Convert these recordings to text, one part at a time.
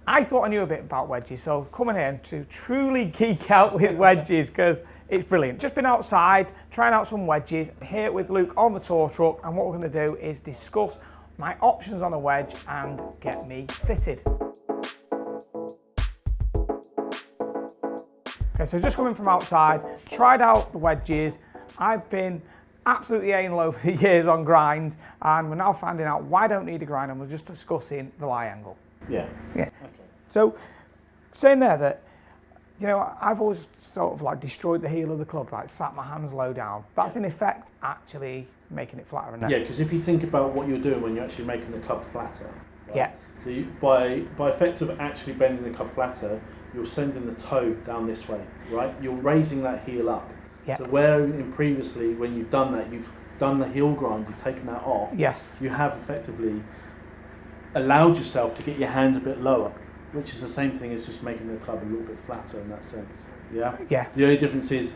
I thought I knew a bit about wedges, so coming here to truly geek out with wedges because it's brilliant. Just been outside, trying out some wedges, here with Luke on the tour truck, and what we're going to do is discuss my options on a wedge and get me fitted. Okay, so just coming from outside, tried out the wedges. I've been absolutely anal over the years on grinds, and we're now finding out why I don't need a grind, and we're just discussing the lie angle. Yeah. Yeah. Okay. So, saying there that, you know, I've always sort of like destroyed the heel of the club, like sat my hands low down. That's in effect actually making it flatter, isn't it? Yeah, because if you think about what you're doing when you're actually making the club flatter. Right? Yeah. So you, by effect of actually bending the club flatter, you're sending the toe down this way, right? You're raising that heel up. Yeah. So where in previously, when you've done that, you've done the heel grind, you've taken that off. Yes. You have effectively allowed yourself to get your hands a bit lower, which is the same thing as just making the club a little bit flatter in that sense. Yeah. Yeah. The only difference is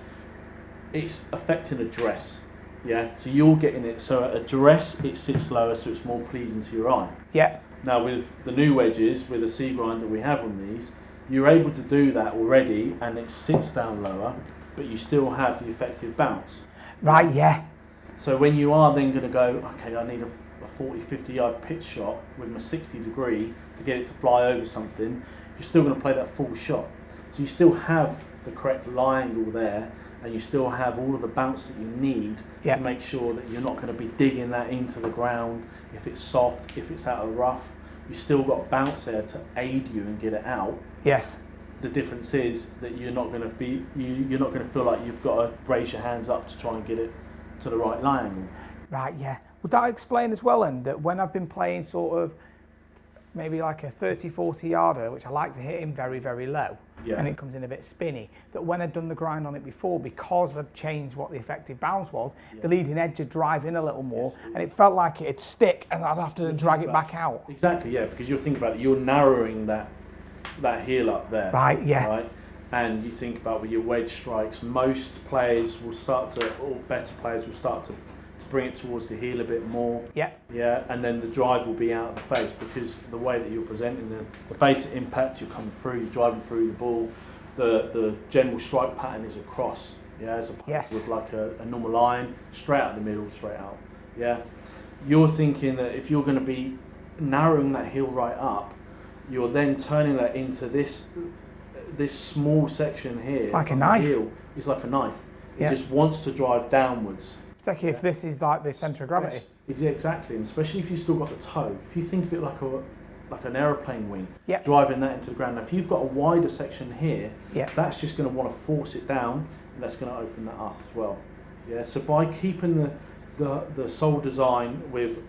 it's affecting address. Yeah. So you're getting it. So at address, it sits lower, so it's more pleasing to your eye. Yeah. Now with the new wedges, with the C grind that we have on these, you're able to do that already, and it sits down lower, but you still have the effective bounce. Right. Yeah. So when you are then going to go, okay, I need a 40, 50 yard pitch shot with my 60 degree to get it to fly over something, you're still going to play that full shot. So you still have the correct lie angle there, and you still have all of the bounce that you need to make sure that you're not going to be digging that into the ground. If it's soft, if it's out of rough, you still got bounce there to aid you and get it out. Yes. The difference is that you're not going to be, you're not going to feel like you've got to raise your hands up to try and get it to the right lie angle. Right, yeah. Would that explain as well then that when I've been playing sort of maybe like a 30, 40 yarder, which I like to hit him very, very low, and it comes in a bit spinny, that when I'd done the grind on it before, because I'd changed what the effective bounce was, the leading edge would drive in a little more, and it felt like it'd stick and I'd have to drag it back out. Exactly, yeah, because you're thinking about it, you're narrowing that heel up there. Right, yeah. Right? And you think about with your wedge strikes, most players will start to, or better players will start to bring it towards the heel a bit more. Yeah. Yeah, and then the drive will be out of the face, because the way that you're presenting the face impact, you're coming through, you're driving through the ball, the general strike pattern is across, yeah, as opposed with like a normal line, straight out the middle, straight out. Yeah. You're thinking that if you're going to be narrowing that heel right up, you're then turning that into this small section here. It's like a knife. Heel. It's like a knife. It just wants to drive downwards. Particularly if this is like the centre of gravity. Yeah, exactly, and especially if you've still got the toe. If you think of it like an aeroplane wing, yep, driving that into the ground. Now, if you've got a wider section here, yep, that's just going to want to force it down, and that's going to open that up as well. Yeah, so by keeping the sole design with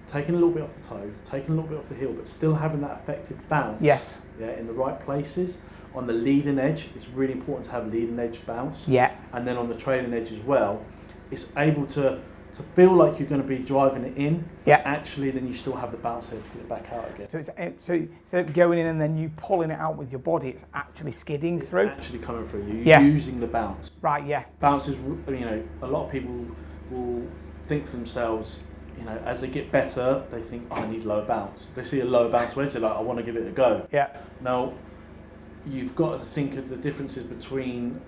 taking a little bit off the toe, taking a little bit off the heel, but still having that effective bounce. Yes. Yeah, in the right places. On the leading edge, it's really important to have leading edge bounce. Yeah. And then on the trailing edge as well, it's able to feel like you're going to be driving it in. Yeah. Actually, then you still have the bounce there to get it back out again. So it's instead of going in and then you pulling it out with your body, it's actually skidding through. Actually coming through. You're using the bounce. Right. Yeah. Bounce is, you know, a lot of people will think to themselves, you know, as they get better, they think, oh, I need lower bounce. They see a lower bounce wedge, they're like, I want to give it a go. Yeah. Now, you've got to think of the differences between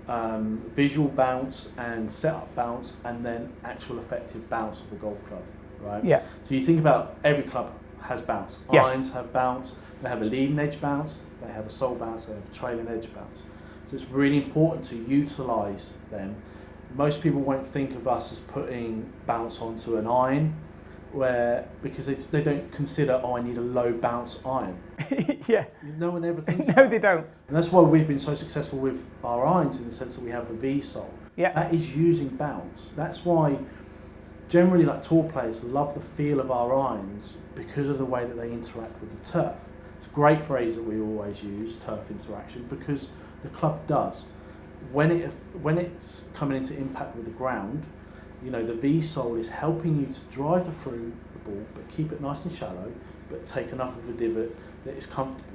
visual bounce and setup bounce, and then actual effective bounce of the golf club, right? Yeah. So you think about every club has bounce. Yes. Irons have bounce. They have a leading edge bounce. They have a sole bounce. They have a trailing edge bounce. So it's really important to utilise them. Most people won't think of us as putting bounce onto an iron, because they don't consider, oh, I need a low bounce iron. Yeah. No one ever thinks No, they don't. And that's why we've been so successful with our irons, in the sense that we have the V sole. Yeah. That is using bounce. That's why generally like tour players love the feel of our irons, because of the way that they interact with the turf. It's a great phrase that we always use, turf interaction, because the club does. When it's coming into impact with the ground, you know, the V sole is helping you to drive through the ball, but keep it nice and shallow, but take enough of a divot that is comfortable.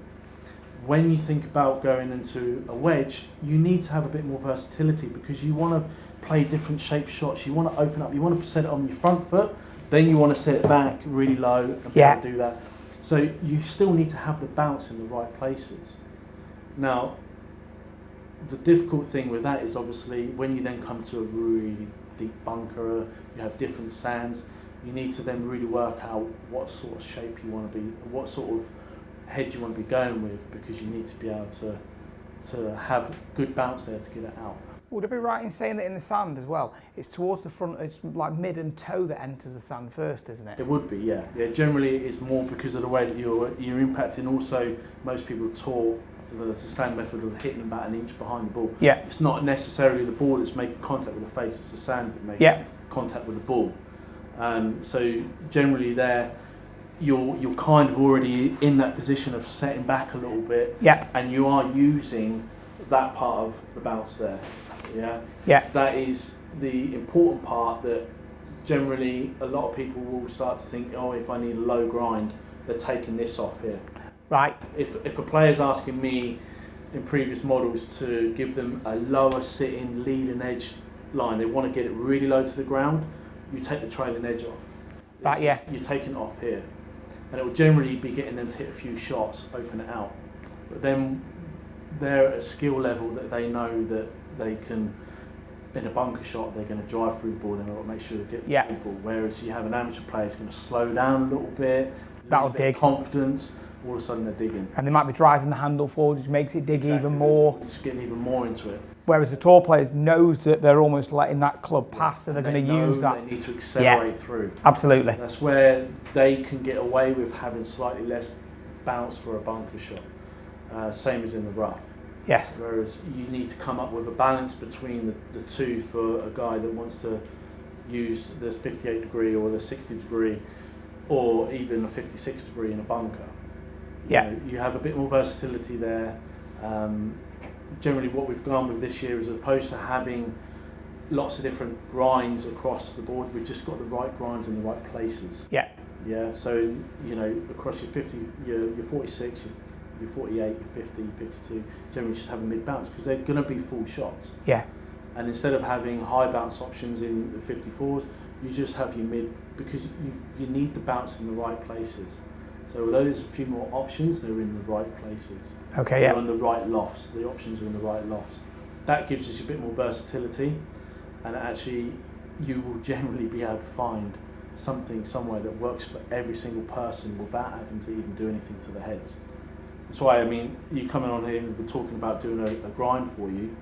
When you think about going into a wedge, you need to have a bit more versatility, because you want to play different shape shots. You want to open up. You want to set it on your front foot, then you want to set it back really low and be able to do that. So you still need to have the bounce in the right places. Now, the difficult thing with that is obviously when you then come to a really deep bunker, you have different sands, you need to then really work out what sort of shape you want to be, what sort of head you want to be going with, because you need to be able to have good bounce there to get it out. Would I be right in saying that in the sand as well, it's towards the front, it's like mid and toe that enters the sand first, isn't it? It would be, yeah. Yeah, generally it's more because of the way that you're impacting. Also, most people are taught the standard method of hitting about an inch behind the ball. Yeah. It's not necessarily the ball that's making contact with the face, it's the sand that makes contact with the ball. So generally there, you're kind of already in that position of setting back a little bit, and you are using that part of the bounce there. Yeah. That is the important part that generally a lot of people will start to think, oh, if I need a low grind, they're taking this off here. Right. If a player's asking me in previous models to give them a lower sitting leading edge line, they want to get it really low to the ground, you take the trailing edge off. Right, yeah. You're taking it off here. And it will generally be getting them to hit a few shots, open it out. But then they're at a skill level that they know that they can, in a bunker shot, they're going to drive through the ball, they're going to make sure they get the ball. Whereas you have an amateur player who's going to slow down a little bit, lose a bit of confidence, all of a sudden they're digging. And they might be driving the handle forward, which makes it dig even more. Just getting even more into it. Whereas the tour players knows that they're almost letting that club pass, so they're going to use that. They need to accelerate through. Absolutely. That's where they can get away with having slightly less bounce for a bunker shot. Same as in the rough. Yes. Whereas you need to come up with a balance between the two for a guy that wants to use the 58 degree or the 60 degree or even a 56 degree in a bunker. You have a bit more versatility there. Generally what we've gone with this year, as opposed to having lots of different grinds across the board, we've just got the right grinds in the right places. Yeah, so across your 50, your 46, your 48, your 50, your 52, generally just have a mid bounce because they're going to be full shots. Yeah. And instead of having high bounce options in the 54s, you just have your mid, because you need the bounce in the right places. So although there's a few more options, they're in the right places. Okay, they're in the right lofts. The options are in the right lofts. That gives us a bit more versatility, and actually you will generally be able to find something somewhere that works for every single person without having to even do anything to the heads. That's why, I mean, you coming on here and we're talking about doing a grind for you.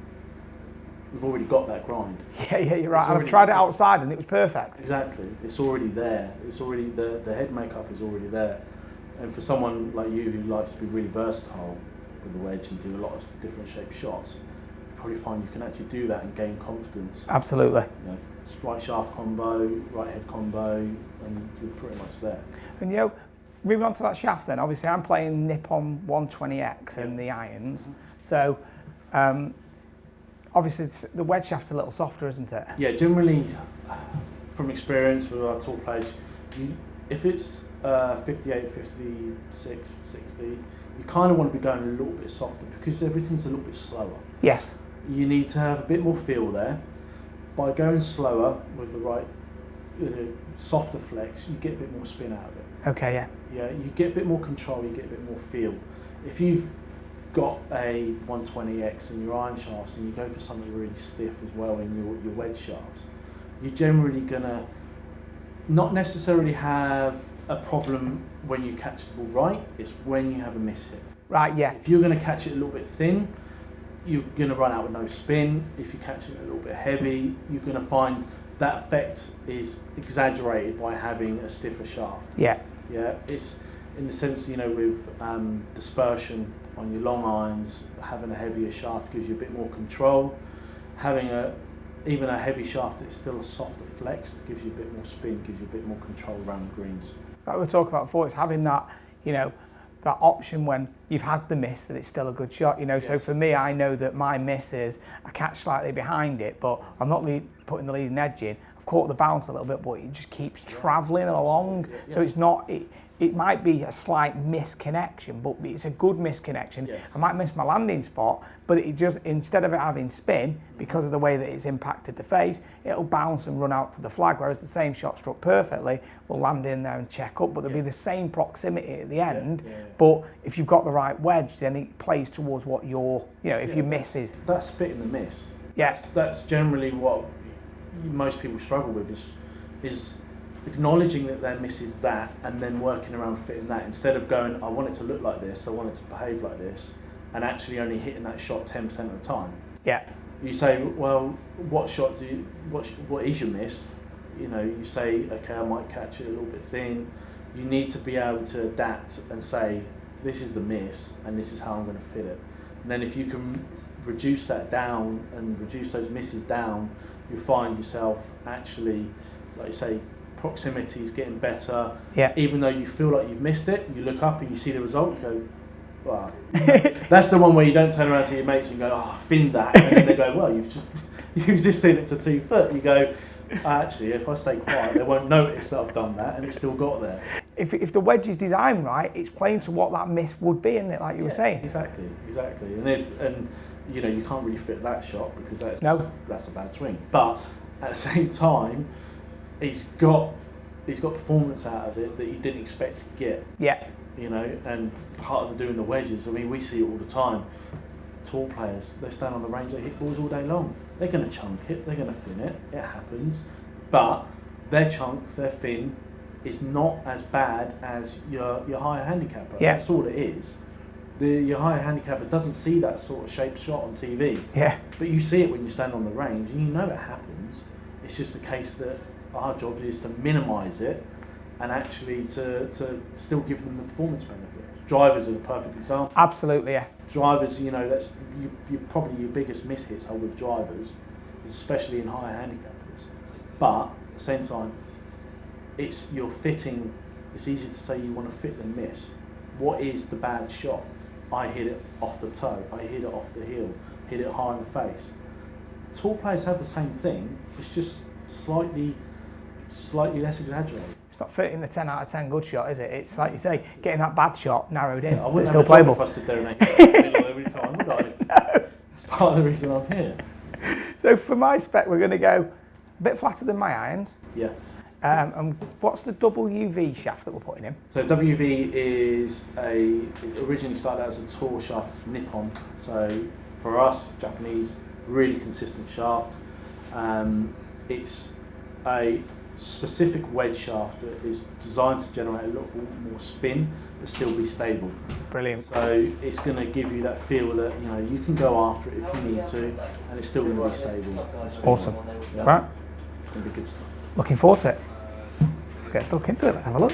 We've already got that grind. Yeah, you're right. I've tried it outside and it was perfect. Exactly. It's already there. It's already, the head makeup is already there. And for someone like you who likes to be really versatile with the wedge and do a lot of different shaped shots, you probably find you can actually do that and gain confidence. Absolutely. Right shaft combo, right head combo, and you're pretty much there. And moving on to that shaft then, obviously I'm playing Nippon 120X in the irons. So obviously the wedge shaft's a little softer, isn't it? Yeah, generally from experience with our tour players, if it's 58, 56, 60, you kind of want to be going a little bit softer because everything's a little bit slower. Yes. You need to have a bit more feel there. By going slower with the right softer flex, you get a bit more spin out of it. Okay, yeah. Yeah, you get a bit more control, you get a bit more feel. If you've got a 120X in your iron shafts and you go for something really stiff as well in your wedge shafts, you're generally going to not necessarily have a problem when you catch the ball right, it's when you have a miss hit. Right, yeah. If you're going to catch it a little bit thin, you're going to run out with no spin. If you catch it a little bit heavy, you're going to find that effect is exaggerated by having a stiffer shaft. Yeah. Yeah, it's in the sense, with dispersion on your long irons, having a heavier shaft gives you a bit more control. Having even a heavy shaft that's still a softer flex gives you a bit more spin, gives you a bit more control around the greens. So like we were talking about before, it's having that, that option when you've had the miss that it's still a good shot, Yes. So for me, I know that my miss is I catch slightly behind it, but I'm not putting the leading edge in. I've caught the bounce a little bit, but it just keeps travelling along. So it's not, it might be a slight misconnection, but it's a good misconnection. Yes. I might miss my landing spot, but it just, instead of it having spin, because of the way that it's impacted the face, it'll bounce and run out to the flag, whereas the same shot struck perfectly will land in there and check up, but there'll be the same proximity at the end. But if you've got the right wedge, then it plays towards what you're, if you miss is... That's fitting the miss. Yes. That's generally what most people struggle with, is acknowledging that their miss is that, and then working around fitting that, instead of going, I want it to look like this, I want it to behave like this, and actually only hitting that shot 10% of the time. Yeah. You say, well, what is your miss? You say, okay, I might catch it a little bit thin. You need to be able to adapt and say, this is the miss, and this is how I'm going to fit it. And then if you can reduce that down and reduce those misses down, you'll find yourself actually, like you say, proximity is getting better. Yeah. Even though you feel like you've missed it, you look up and you see the result, you go, wow. That's the one where you don't turn around to your mates and go, oh, I finned that. And then they go, well, you've just hit it to 2 foot. You go, actually, if I stay quiet, they won't notice that I've done that and it's still got there. If the wedge is designed right, it's playing to what that miss would be, isn't it, like you were saying? Exactly. And you can't really fit that shot because that's a bad swing. But at the same time, he's got performance out of it that you didn't expect to get. Yeah. And part of doing the wedges, I mean, we see it all the time. Tall players, they stand on the range, they hit balls all day long. They're going to chunk it, they're going to fin it, it happens. But their chunk, their fin, is not as bad as your higher handicapper. Yeah. That's all it is. Your higher handicapper doesn't see that sort of shaped shot on TV. Yeah. But you see it when you stand on the range, and you know it happens. It's just a case that our job is to minimise it and actually to still give them the performance benefit. Drivers are the perfect example. Absolutely, yeah. Drivers, that's probably your biggest miss hits are with drivers, especially in higher handicappers. But at the same time, you're fitting. It's easy to say you want to fit the miss. What is the bad shot? I hit it off the toe. I hit it off the heel. Hit it high in the face. Tall players have the same thing. It's just slightly less exaggerated. It's not fitting the 10 out of 10 good shot, is it? It's like you say, getting that bad shot narrowed in. I wouldn't still have playable. if I stood there and hit it in the middle every time, would I? No. That's part of the reason I'm here. So for my spec, we're going to go a bit flatter than my irons. Yeah. And what's the WV shaft that we're putting in? So WV it originally started out as a tour shaft. It's Nippon. So for us, Japanese, really consistent shaft. It's a specific wedge shaft that is designed to generate a little more spin but still be stable. Brilliant. So it's going to give you that feel that you can go after it if you need to, and it's still going to be stable. Awesome. Yeah. Right. It's going to be good stuff. Looking forward to it. Let's get stuck into it. Let's have a look.